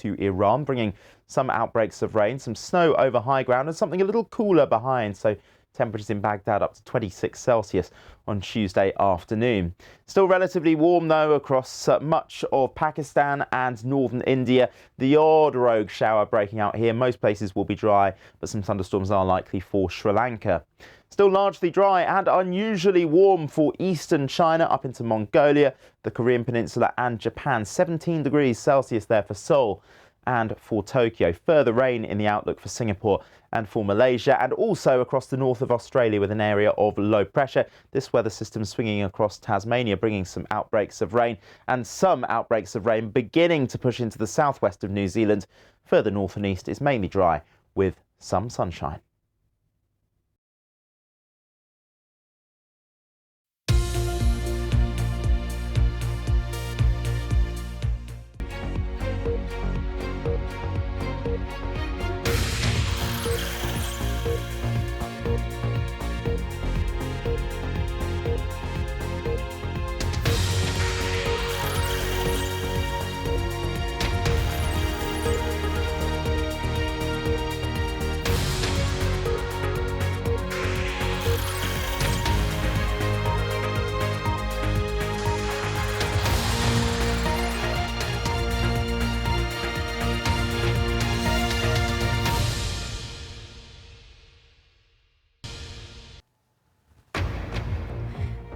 to Iran, bringing some outbreaks of rain, some snow over high ground and something a little cooler behind. So temperatures in Baghdad up to 26 Celsius on Tuesday afternoon. Still relatively warm, though, across much of Pakistan and northern India. The odd rogue shower breaking out here. Most places will be dry, but some thunderstorms are likely for Sri Lanka. Still largely dry and unusually warm for eastern China up into Mongolia, the Korean Peninsula and Japan. 17 degrees Celsius there for Seoul and for Tokyo. Further rain in the outlook for Singapore and for Malaysia, and also across the north of Australia with an area of low pressure. This weather system swinging across Tasmania, bringing some outbreaks of rain, and some outbreaks of rain beginning to push into the southwest of New Zealand. Further north and east is mainly dry with some sunshine.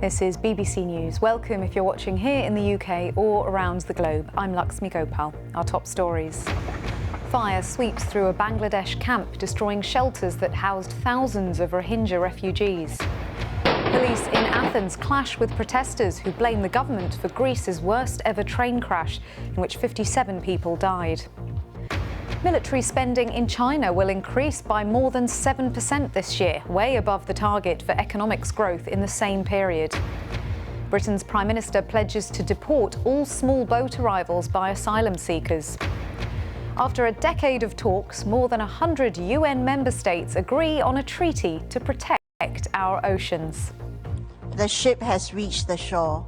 This is BBC News. Welcome if you're watching here in the UK or around the globe. I'm Luxmy Gopal. Our top stories. Fire sweeps through a Bangladesh camp, destroying shelters that housed thousands of Rohingya refugees. Police in Athens clash with protesters who blame the government for Greece's worst ever train crash, in which 57 people died. Military spending in China will increase by more than 7% this year, way above the target for economic growth in the same period. Britain's Prime Minister pledges to deport all small boat arrivals by asylum seekers. After a decade of talks, more than 100 UN member states agree on a treaty to protect our oceans. The ship has reached the shore.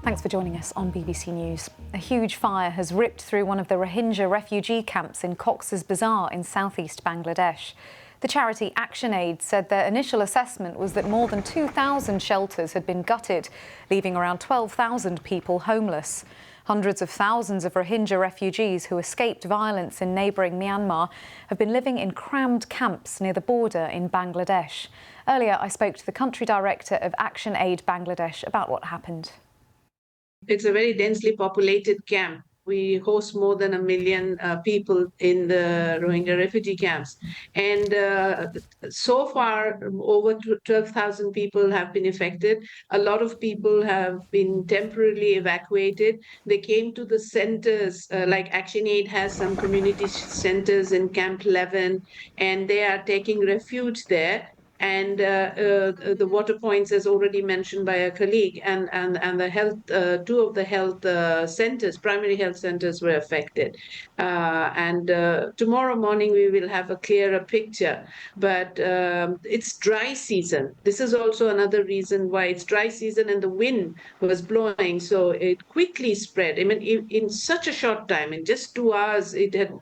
Thanks for joining us on BBC News. A huge fire has ripped through one of the Rohingya refugee camps in Cox's Bazar in southeast Bangladesh. The charity ActionAid said their initial assessment was that more than 2,000 shelters had been gutted, leaving around 12,000 people homeless. Hundreds of thousands of Rohingya refugees who escaped violence in neighbouring Myanmar have been living in crammed camps near the border in Bangladesh. Earlier, I spoke to the country director of ActionAid Bangladesh about what happened. It's a very densely populated camp. We host more than 1 million people in the Rohingya refugee camps. And so far, over 12,000 people have been affected. A lot of people have been temporarily evacuated. They came to the centers, like ActionAid has some community centers in Camp 11, and they are taking refuge there. And the water points, as already mentioned by a colleague, and the health, two of the health centers, primary health centers, were affected. Tomorrow morning we will have a clearer picture. But it's dry season. This is also another reason why it's dry season, and the wind was blowing, so it quickly spread. I mean, in such a short time, in just 2 hours, it had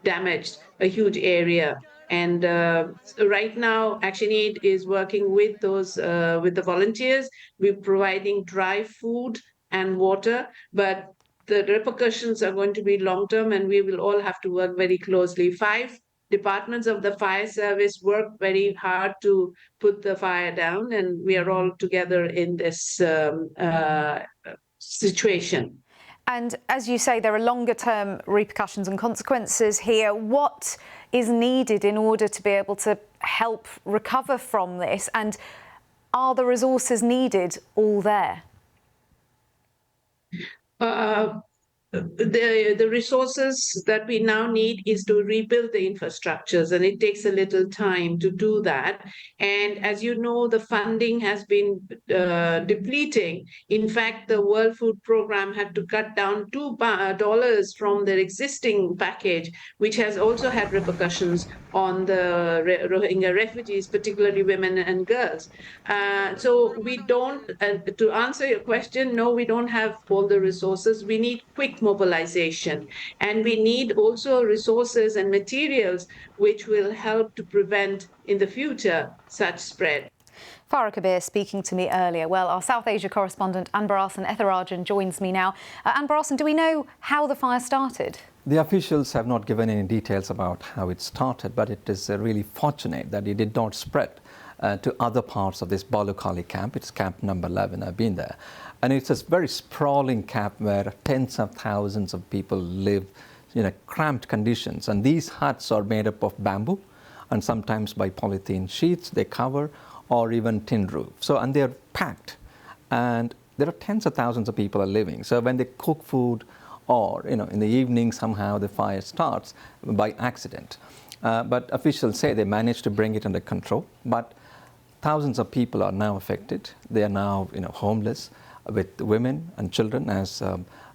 damaged a huge area. And right now, ActionAid is working with with the volunteers. We're providing dry food and water, but the repercussions are going to be long-term, and we will all have to work very closely. 5 departments of the fire service work very hard to put the fire down, and we are all together in this situation. And as you say, there are longer-term repercussions and consequences here. What is needed in order to be able to help recover from this? And are the resources needed all there? the resources that we now need is to rebuild the infrastructures, and it takes a little time to do that. And as you know, the funding has been depleting. In fact, the World Food Program had to cut down $2 from their existing package, which has also had repercussions on the Rohingya refugees, particularly women and girls. So we don't, to answer your question, no, we don't have all the resources. We need quick mobilization, and we need also resources and materials which will help to prevent in the future such spread. Farah Kabir speaking to me earlier. Well, our South Asia correspondent Anbarasan Ethirajan joins me now. Anbarasan, do we know how the fire started? The officials have not given any details about how it started, but it is really fortunate that it did not spread to other parts of this Balukali camp. It's camp number 11. I've been there. And it's a very sprawling camp where tens of thousands of people live in cramped conditions. And these huts are made up of bamboo and sometimes by polythene sheets they cover, or even tin roof. So, and they're packed, and there are tens of thousands of people are living. So when they cook food, or in the evening somehow the fire starts by accident. But officials say they managed to bring it under control. But thousands of people are now affected. They are now homeless, with women and children, as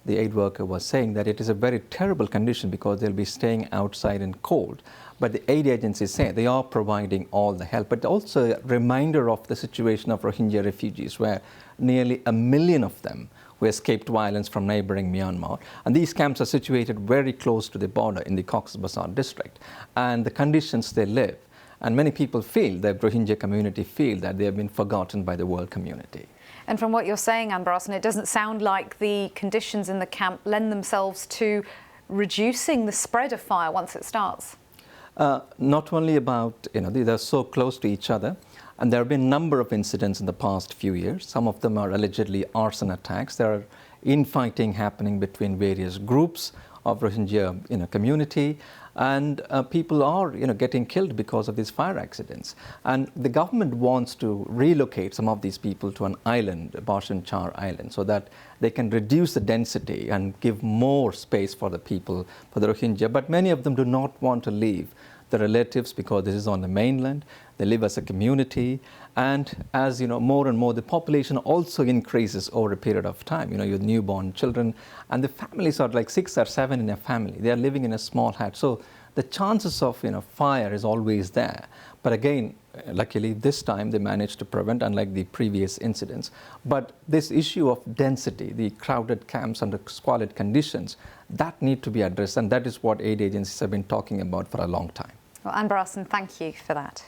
the aid worker was saying, that it is a very terrible condition because they'll be staying outside in cold. But the aid agencies say they are providing all the help, but also a reminder of the situation of Rohingya refugees, where nearly 1 million of them who escaped violence from neighboring Myanmar. And these camps are situated very close to the border in the Cox's Bazar district. And the conditions they live, and many people feel, the Rohingya community feel, that they have been forgotten by the world community. And from what you're saying, Anbarasan, it doesn't sound like the conditions in the camp lend themselves to reducing the spread of fire once it starts. Not only about, they're so close to each other, and there have been a number of incidents in the past few years. Some of them are allegedly arson attacks. There are infighting happening between various groups of Rohingya community, and people are getting killed because of these fire accidents. And the government wants to relocate some of these people to an island, Bhasan Char Island, so that they can reduce the density and give more space for the people, for the Rohingya. But many of them do not want to leave their relatives because this is on the mainland. They live as a community, and as more and more the population also increases over a period of time. Your newborn children, and the families are like 6 or 7 in a family. They are living in a small hut, so the chances of fire is always there. But again, luckily this time they managed to prevent, unlike the previous incidents. But this issue of density, the crowded camps under squalid conditions, that need to be addressed, and that is what aid agencies have been talking about for a long time. Well, Anbarasan, thank you for that.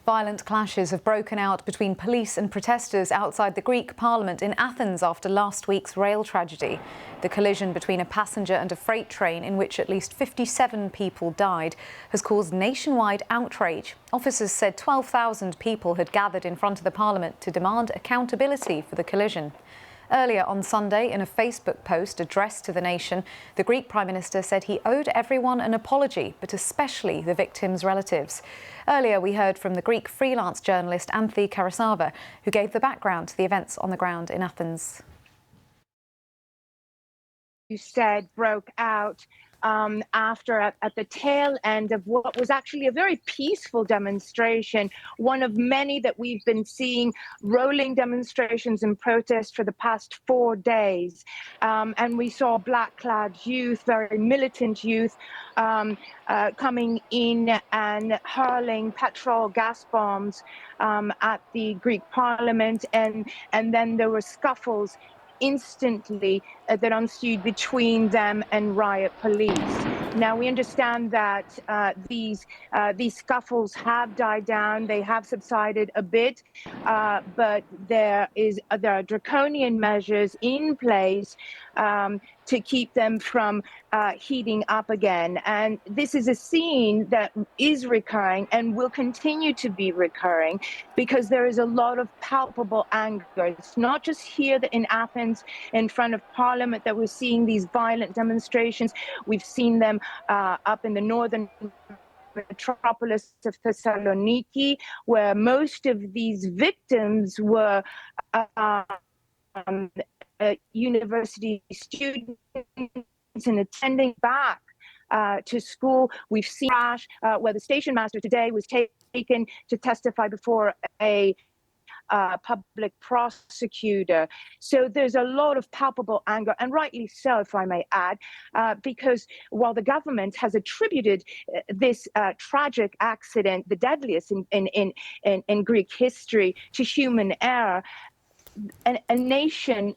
Violent clashes have broken out between police and protesters outside the Greek parliament in Athens after last week's rail tragedy. The collision between a passenger and a freight train, in which at least 57 people died, has caused nationwide outrage. Officers said 12,000 people had gathered in front of the parliament to demand accountability for the collision. Earlier on Sunday, in a Facebook post addressed to the nation, the Greek Prime Minister said he owed everyone an apology, but especially the victims' relatives. Earlier, we heard from the Greek freelance journalist Anthi Karasava, who gave the background to the events on the ground in Athens. You said broke out after at the tail end of what was actually a very peaceful demonstration, one of many that we've been seeing, rolling demonstrations and protests for the past 4 days. And we saw black-clad youth, very militant youth, coming in and hurling petrol gas bombs at the Greek parliament. And then there were scuffles instantly that ensued between them and riot police. Now we understand that these scuffles have died down, they have subsided a bit, but there are draconian measures in place to keep them from heating up again. And this is a scene that is recurring and will continue to be recurring because there is a lot of palpable anger. It's not just here in Athens in front of Parliament that we're seeing these violent demonstrations. We've seen them up in the northern metropolis of Thessaloniki, where most of these victims were university students and attending back to school. We've seen where the station master today was taken to testify before a public prosecutor. So there's a lot of palpable anger, and rightly so, if I may add, because while the government has attributed this tragic accident, the deadliest in Greek history, to human error, a nation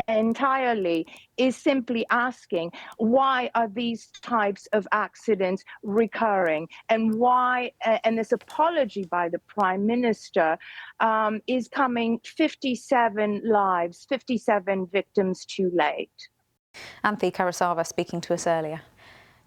entirely is simply asking, why are these types of accidents recurring, and why and this apology by the Prime Minister is coming 57 lives, 57 victims too late. Anthi Karasawa speaking to us earlier.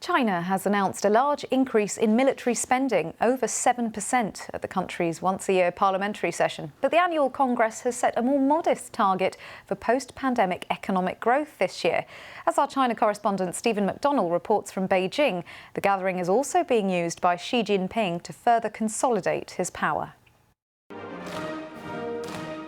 China has announced a large increase in military spending, over 7% at the country's once-a-year parliamentary session. But the annual Congress has set a more modest target for post-pandemic economic growth this year. As our China correspondent Stephen McDonnell reports from Beijing, the gathering is also being used by Xi Jinping to further consolidate his power.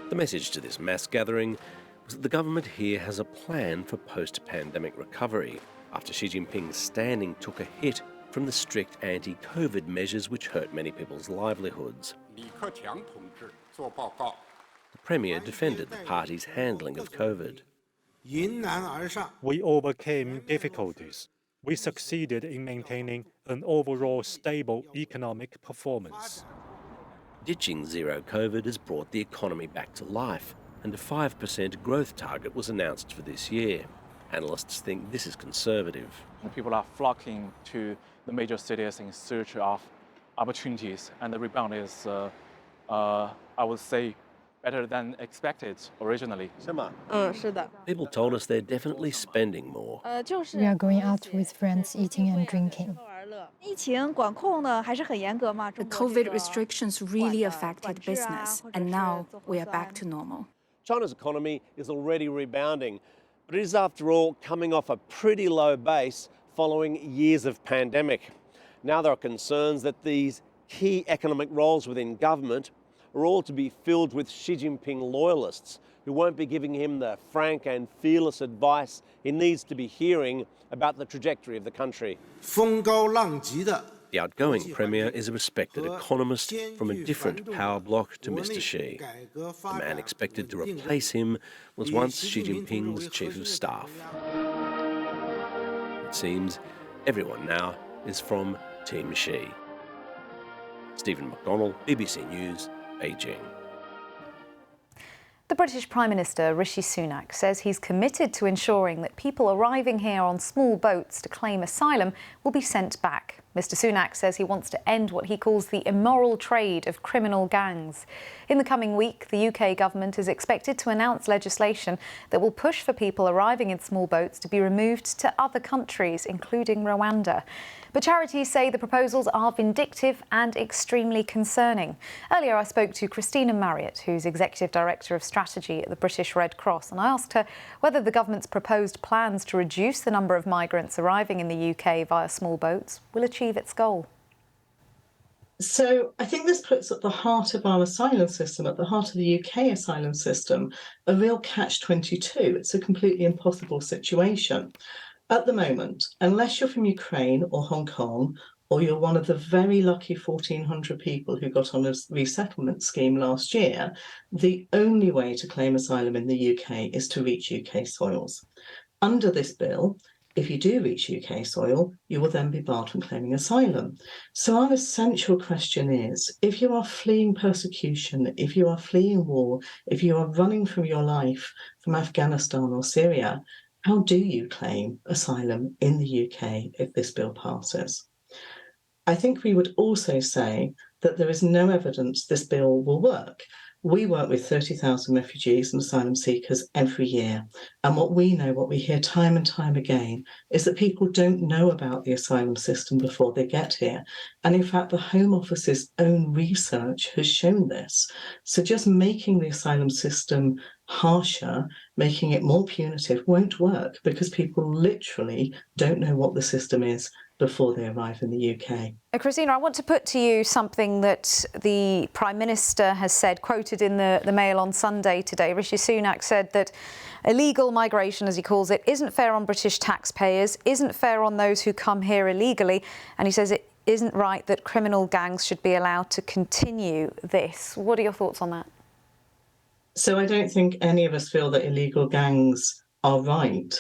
The message to this mass gathering was that the government here has a plan for post-pandemic recovery, after Xi Jinping's standing took a hit from the strict anti-COVID measures which hurt many people's livelihoods. The Premier defended the party's handling of COVID. We overcame difficulties. We succeeded in maintaining an overall stable economic performance. Ditching zero COVID has brought the economy back to life, and a 5% growth target was announced for this year. Analysts think this is conservative. People are flocking to the major cities in search of opportunities, and the rebound is, I would say, better than expected originally. People told us they're definitely spending more. We are going out with friends, eating and drinking. The COVID restrictions really affected business, and now we are back to normal. China's economy is already rebounding, but it is, after all, coming off a pretty low base following years of pandemic. Now there are concerns that these key economic roles within government are all to be filled with Xi Jinping loyalists who won't be giving him the frank and fearless advice he needs to be hearing about the trajectory of the country. The outgoing Premier is a respected economist from a different power bloc to Mr. Xi. The man expected to replace him was once Xi Jinping's chief of staff. It seems everyone now is from Team Xi. Stephen McDonnell, BBC News, Beijing. The British Prime Minister Rishi Sunak says he's committed to ensuring that people arriving here on small boats to claim asylum will be sent back. Mr. Sunak says he wants to end what he calls the immoral trade of criminal gangs. In the coming week, the UK government is expected to announce legislation that will push for people arriving in small boats to be removed to other countries, including Rwanda. But charities say the proposals are vindictive and extremely concerning. Earlier, I spoke to Christina Marriott, who's Executive Director of Strategy at the British Red Cross, and I asked her whether the government's proposed plans to reduce the number of migrants arriving in the UK via small boats will achieve its goal. So I think this puts at the heart of our asylum system, at the heart of the UK asylum system, a real catch-22. It's a completely impossible situation. At the moment, unless you're from Ukraine or Hong Kong, or you're one of the very lucky 1,400 people who got on a resettlement scheme last year, the only way to claim asylum in the UK is to reach UK soils. Under this bill, if you do reach UK soil, you will then be barred from claiming asylum. So our essential question is, if you are fleeing persecution, if you are fleeing war, if you are running from your life from Afghanistan or Syria, how do you claim asylum in the UK if this bill passes? I think we would also say that there is no evidence this bill will work. We work with 30,000 refugees and asylum seekers every year. And what we know, what we hear time and time again, is that people don't know about the asylum system before they get here. And in fact, the Home Office's own research has shown this. So just making the asylum system harsher, making it more punitive won't work because people literally don't know what the system is before they arrive in the UK. Christina, I want to put to you something that the Prime Minister has said, quoted in the Mail on Sunday today. Rishi Sunak said that illegal migration, as he calls it, isn't fair on British taxpayers, isn't fair on those who come here illegally, and he says it isn't right that criminal gangs should be allowed to continue this. What are your thoughts on that? So I don't think any of us feel that illegal gangs are right.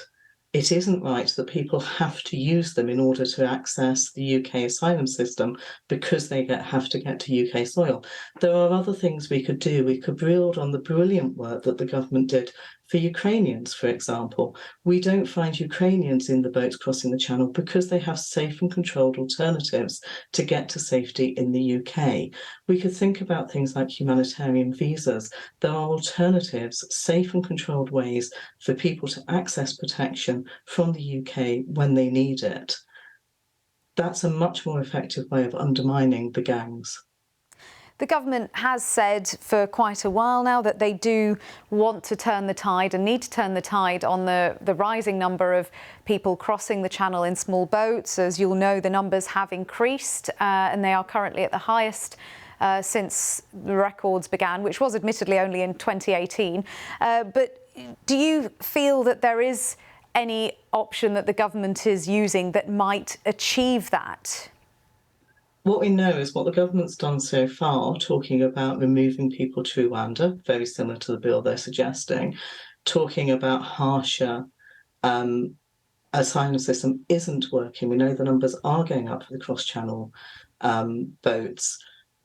It isn't right that people have to use them in order to access the UK asylum system because they have to get to UK soil. There are other things we could do. We could build on the brilliant work that the government did for Ukrainians, for example. We don't find Ukrainians in the boats crossing the channel because they have safe and controlled alternatives to get to safety in the UK. We could think about things like humanitarian visas. There are alternatives, safe and controlled ways for people to access protection from the UK when they need it. That's a much more effective way of undermining the gangs. The government has said for quite a while now that they do want to turn the tide and need to turn the tide on the rising number of people crossing the channel in small boats. As you'll know, the numbers have increased and they are currently at the highest since the records began, which was admittedly only in 2018. But do you feel that there is any option that the government is using that might achieve that? What we know is what the government's done so far, talking about removing people to Rwanda, very similar to the bill they're suggesting, talking about harsher asylum system isn't working. We know the numbers are going up for the cross-channel boats,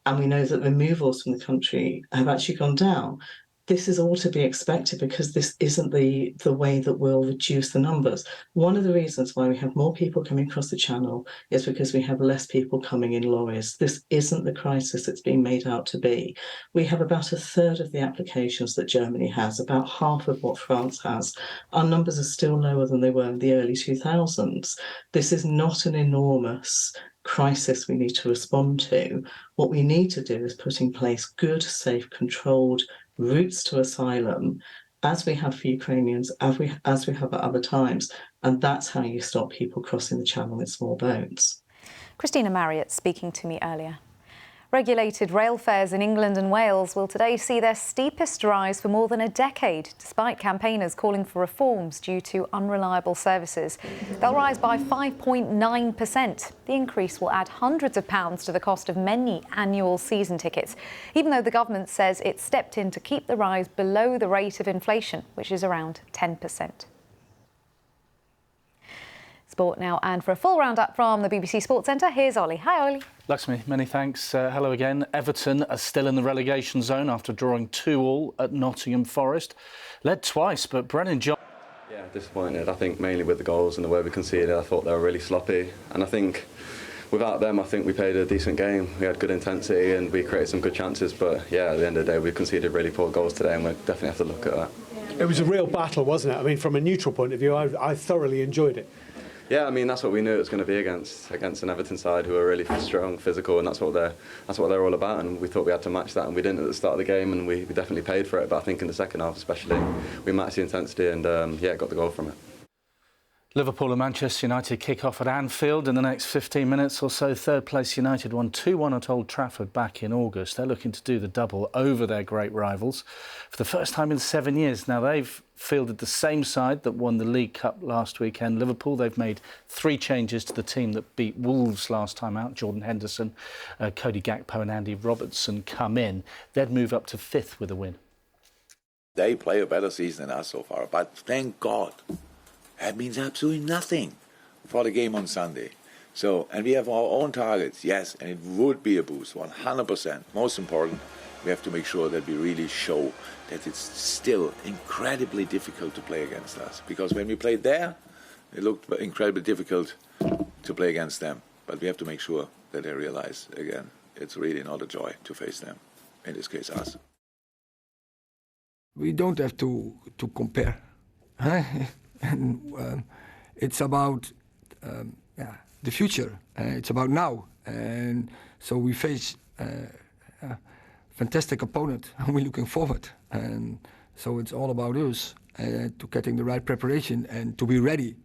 and we know that removals from the country have actually gone down. This is all to be expected because this isn't the way that will reduce the numbers. One of the reasons why we have more people coming across the channel is because we have less people coming in lorries. This isn't the crisis it's being made out to be. We have about a third of the applications that Germany has, about half of what France has. Our numbers are still lower than they were in the early 2000s. This is not an enormous crisis we need to respond to. What we need to do is put in place good, safe, controlled routes to asylum, as we have for Ukrainians, as we have at other times. And that's how you stop people crossing the channel in small boats. Christina Marriott speaking to me earlier. Regulated rail fares in England and Wales will today see their steepest rise for more than a decade, despite campaigners calling for reforms due to unreliable services. They'll rise by 5.9%. The increase will add hundreds of pounds to the cost of many annual season tickets, even though the government says it stepped in to keep the rise below the rate of inflation, which is around 10%. Sport now, and for a full roundup from the BBC Sports Centre, here's Ollie. Hi, Ollie. Luxmy, many thanks. Hello again. Everton are still in the relegation zone after drawing 2-2 at Nottingham Forest. Led twice, but Brennan John... Yeah, disappointed. I think mainly with the goals and the way we conceded. I thought they were really sloppy. And I think without them, I think we played a decent game. We had good intensity and we created some good chances. But yeah, at the end of the day, we conceded really poor goals today and we definitely have to look at that. It was a real battle, wasn't it? I mean, from a neutral point of view, I thoroughly enjoyed it. Yeah, I mean that's what we knew it was going to be against an Everton side who are really strong, physical, and that's what they're all about. And we thought we had to match that, and we didn't at the start of the game, and we definitely paid for it. But I think in the second half, especially, we matched the intensity and got the goal from it. Liverpool and Manchester United kick off at Anfield in the next 15 minutes or so. Third place United won 2-1 at Old Trafford back in August. They're looking to do the double over their great rivals for the first time in 7 years. Now, they've fielded the same side that won the League Cup last weekend. Liverpool, they've made 3 changes to the team that beat Wolves last time out. Jordan Henderson, Cody Gakpo and Andy Robertson come in. They'd move up to 5th with a win. They play a better season than us so far, but thank God. That means absolutely nothing for the game on Sunday. So, and we have our own targets, yes, and it would be a boost, 100%. Most important, we have to make sure that we really show that it's still incredibly difficult to play against us. Because when we played there, it looked incredibly difficult to play against them. But we have to make sure that they realize, again, it's really not a joy to face them, in this case us. We don't have to compare. And it's about the future. It's about now. And so we face a fantastic opponent, and we're looking forward. And so it's all about us to getting the right preparation and to be ready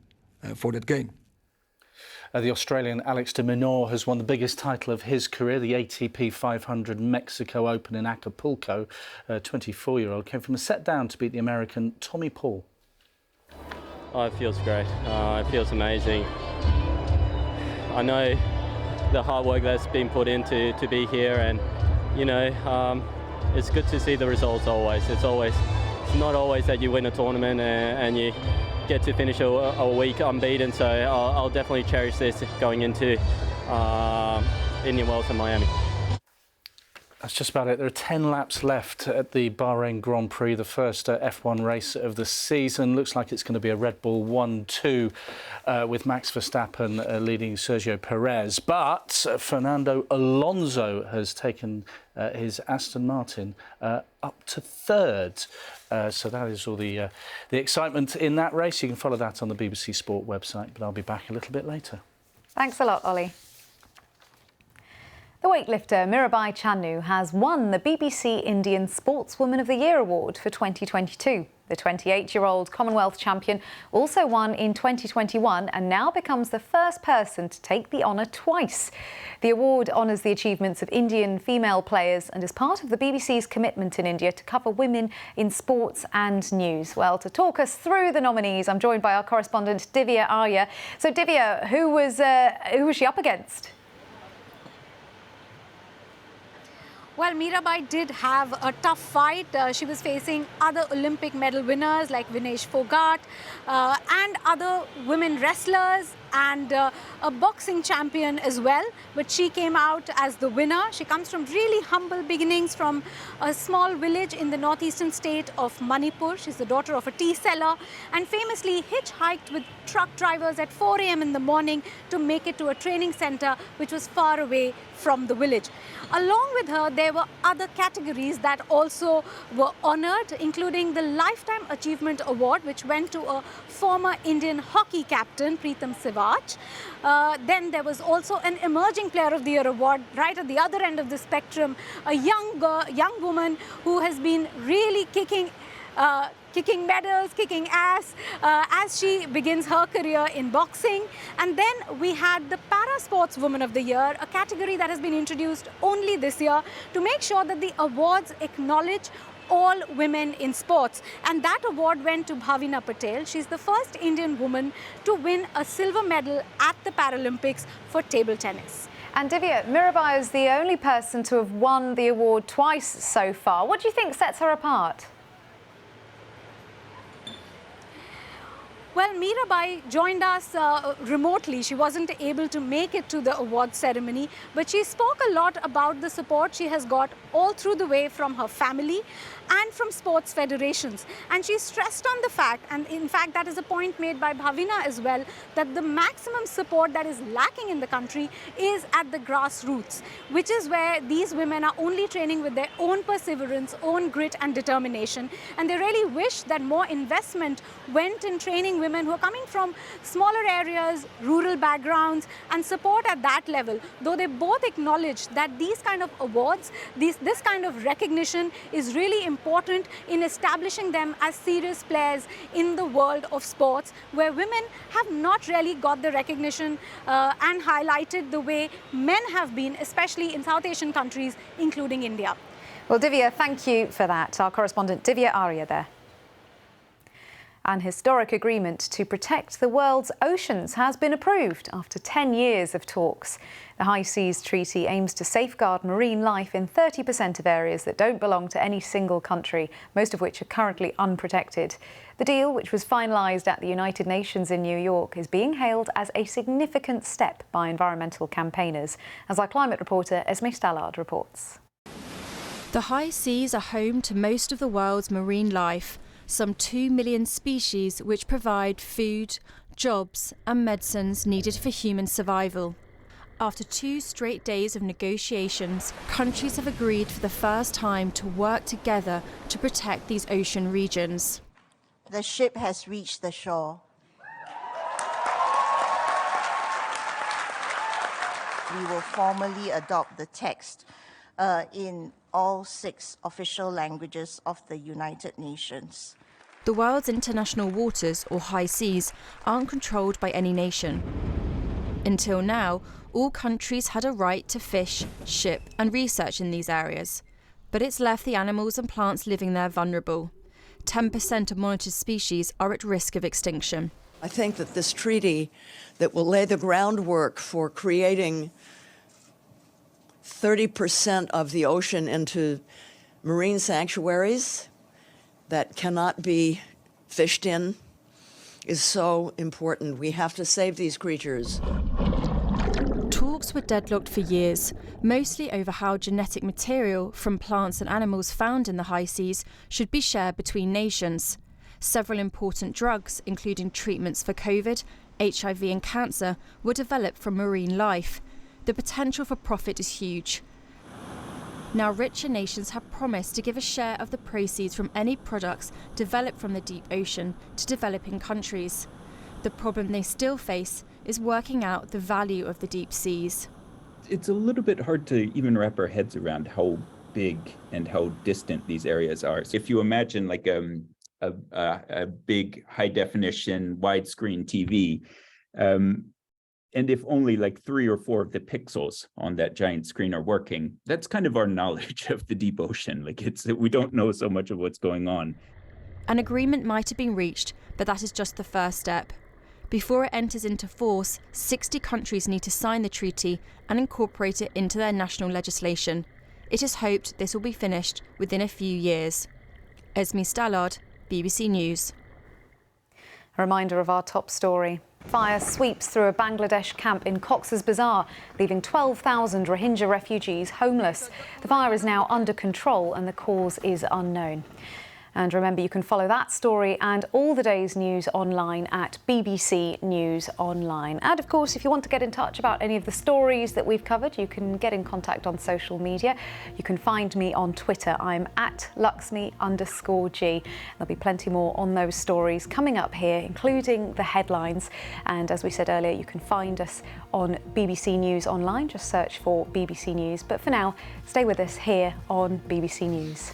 for that game. The Australian Alex de Minaur has won the biggest title of his career, the ATP 500 Mexico Open in Acapulco. 24-year-old came from a set down to beat the American Tommy Paul. Oh, it feels great. It feels amazing. I know the hard work that's been put into to be here, and you know, it's good to see the results always. It's not always that you win a tournament and you get to finish a week unbeaten. So I'll definitely cherish this going into Indian Wells in Miami. That's just about it. There are 10 laps left at the Bahrain Grand Prix, the first F1 race of the season. Looks like it's going to be a Red Bull 1-2 with Max Verstappen leading Sergio Perez. But Fernando Alonso has taken his Aston Martin up to third. So that is all the excitement in that race. You can follow that on the BBC Sport website, but I'll be back a little bit later. Thanks a lot, Ollie. The weightlifter Mirabai Channu has won the BBC Indian Sportswoman of the Year award for 2022. The 28-year-old Commonwealth champion also won in 2021 and now becomes the first person to take the honour twice. The award honours the achievements of Indian female players and is part of the BBC's commitment in India to cover women in sports and news. Well, to talk us through the nominees, I'm joined by our correspondent Divya Arya. So Divya, who was she up against? Well, Mirabai did have a tough fight. She was facing other Olympic medal winners like Vinesh Fogart and other women wrestlers and a boxing champion as well. But she came out as the winner. She comes from really humble beginnings from a small village in the northeastern state of Manipur. She's the daughter of a tea seller and famously hitchhiked with truck drivers at 4 a.m. in the morning to make it to a training center which was far away from the village. Along with her, there were other categories that also were honored, including the Lifetime Achievement Award, which went to a former Indian hockey captain, Preetham Sivach. Then there was also an Emerging Player of the Year award right at the other end of the spectrum, a young woman who has been really kicking medals, kicking ass as she begins her career in boxing. And then we had the Para Sports Woman of the Year, a category that has been introduced only this year to make sure that the awards acknowledge all women in sports. And that award went to Bhavina Patel. She's the first Indian woman to win a silver medal at the Paralympics for table tennis. And Divya, Mirabai is the only person to have won the award twice so far. What do you think sets her apart? Well, Mirabai joined us remotely. She wasn't able to make it to the award ceremony, but she spoke a lot about the support she has got all through the way from her family and from sports federations. And she stressed on the fact, and in fact that is a point made by Bhavina as well, that the maximum support that is lacking in the country is at the grassroots, which is where these women are only training with their own perseverance, own grit and determination. And they really wish that more investment went in training women who are coming from smaller areas, rural backgrounds, and support at that level. Though they both acknowledge that these kind of awards, this kind of recognition is really important in establishing them as serious players in the world of sports, where women have not really got the recognition and highlighted the way men have been, especially in South Asian countries, including India. Well, Divya, thank you for that. Our correspondent Divya Arya there. An historic agreement to protect the world's oceans has been approved after 10 years of talks. The High Seas Treaty aims to safeguard marine life in 30% of areas that don't belong to any single country, most of which are currently unprotected. The deal, which was finalised at the United Nations in New York, is being hailed as a significant step by environmental campaigners, as our climate reporter Esme Stallard reports. The high seas are home to most of the world's marine life. Some 2 million species which provide food, jobs and medicines needed for human survival. After 2 straight days of negotiations, countries have agreed for the first time to work together to protect these ocean regions. The ship has reached the shore. We will formally adopt the text in all 6 official languages of the United Nations. The world's international waters, or high seas, aren't controlled by any nation. Until now, all countries had a right to fish, ship and research in these areas. But it's left the animals and plants living there vulnerable. 10% of monitored species are at risk of extinction. I think that this treaty that will lay the groundwork for creating 30% of the ocean into marine sanctuaries that cannot be fished in is so important. We have to save these creatures. Talks were deadlocked for years, mostly over how genetic material from plants and animals found in the high seas should be shared between nations. Several important drugs, including treatments for COVID, HIV and cancer, were developed from marine life. The potential for profit is huge. Now, richer nations have promised to give a share of the proceeds from any products developed from the deep ocean to developing countries. The problem they still face is working out the value of the deep seas. It's a little bit hard to even wrap our heads around how big and how distant these areas are. So if you imagine like a big high-definition widescreen TV, and if only like 3 or 4 of the pixels on that giant screen are working, that's kind of our knowledge of the deep ocean. Like we don't know so much of what's going on. An agreement might have been reached, but that is just the first step. Before it enters into force, 60 countries need to sign the treaty and incorporate it into their national legislation. It is hoped this will be finished within a few years. Esme Stallard, BBC News. A reminder of our top story. Fire sweeps through a Bangladesh camp in Cox's Bazar, leaving 12,000 Rohingya refugees homeless. The fire is now under control and the cause is unknown. And remember, you can follow that story and all the day's news online at BBC News Online. And of course, if you want to get in touch about any of the stories that we've covered, you can get in contact on social media. You can find me on Twitter. I'm at Luxmy_G. There'll be plenty more on those stories coming up here, including the headlines. And as we said earlier, you can find us on BBC News Online. Just search for BBC News. But for now, stay with us here on BBC News.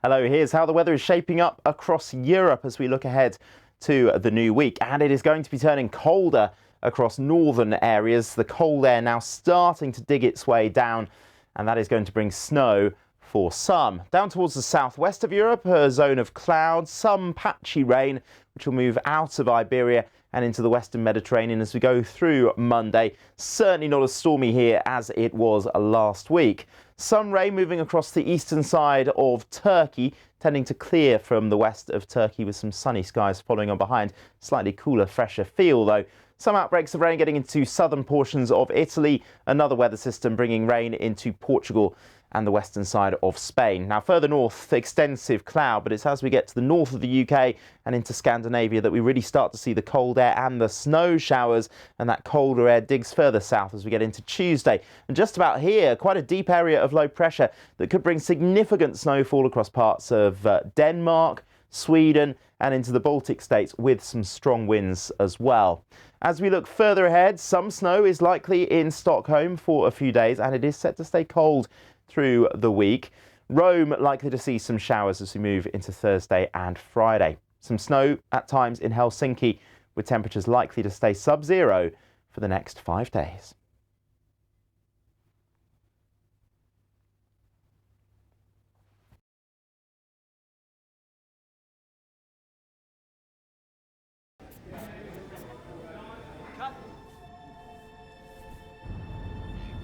Hello, here's how the weather is shaping up across Europe as we look ahead to the new week. And it is going to be turning colder across northern areas. The cold air now starting to dig its way down, and that is going to bring snow for some. Down towards the southwest of Europe, a zone of clouds, some patchy rain, which will move out of Iberia and into the western Mediterranean as we go through Monday. Certainly not as stormy here as it was last week. Some rain moving across the eastern side of Turkey, tending to clear from the west of Turkey with some sunny skies following on behind. Slightly cooler, fresher feel though. Some outbreaks of rain getting into southern portions of Italy. Another weather system bringing rain into Portugal and the western side of Spain. Now further north, extensive cloud, but it's as we get to the north of the UK and into Scandinavia that we really start to see the cold air and the snow showers, and that colder air digs further south as we get into Tuesday. And just about here, quite a deep area of low pressure that could bring significant snowfall across parts of Denmark, Sweden and into the Baltic states with some strong winds as well. As we look further ahead, some snow is likely in Stockholm for a few days, and it is set to stay cold through the week. Rome likely to see some showers as we move into Thursday and Friday. Some snow at times in Helsinki, with temperatures likely to stay sub-zero for the next 5 days.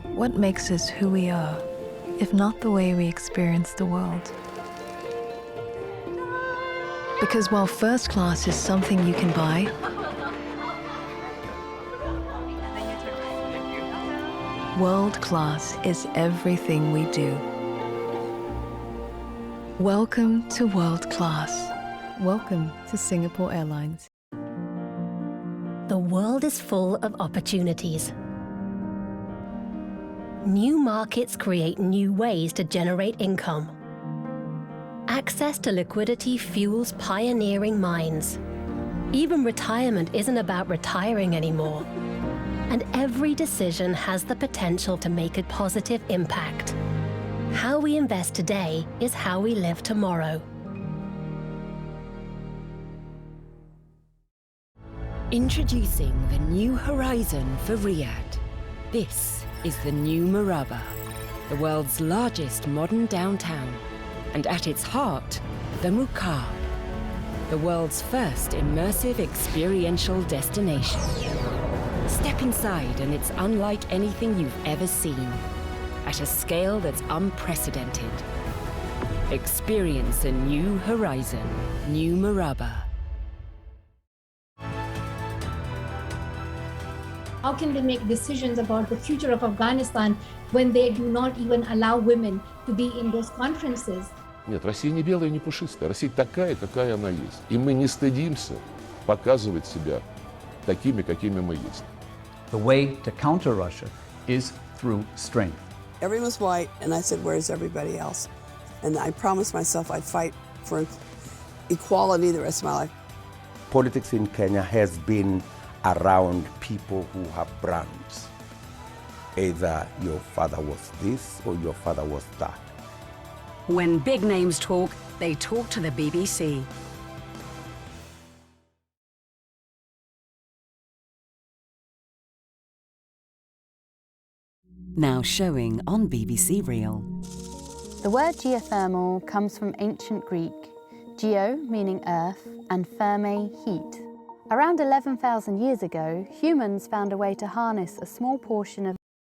What makes us who we are, if not the way we experience the world? Because while first class is something you can buy, world class is everything we do. Welcome to world class. Welcome to Singapore Airlines. The world is full of opportunities. New markets create new ways to generate income. Access to liquidity fuels pioneering minds. Even retirement isn't about retiring anymore. And every decision has the potential to make a positive impact. How we invest today is how we live tomorrow. Introducing the new horizon for Riyadh. This is the new Murabba, the world's largest modern downtown, and at its heart, the Mukaab, the world's first immersive experiential destination. Step inside and it's unlike anything you've ever seen, at a scale that's unprecedented. Experience a new horizon, new Murabba. How can they make decisions about the future of Afghanistan when they do not even allow women to be in those conferences? Нет, Россия не белая, не пушистая. Россия такая, какая она есть. И мы не стыдимся показывать себя такими, какими мы есть. The way to counter Russia is through strength. Everyone's white, and I said, where's everybody else? And I promised myself I'd fight for equality the rest of my life. Politics in Kenya has been around people who have brands. Either your father was this or your father was that. When big names talk, they talk to the BBC. Now showing on BBC Real. The word geothermal comes from ancient Greek, geo meaning earth and therme heat. Around 11,000 years ago, humans found a way to harness a small portion of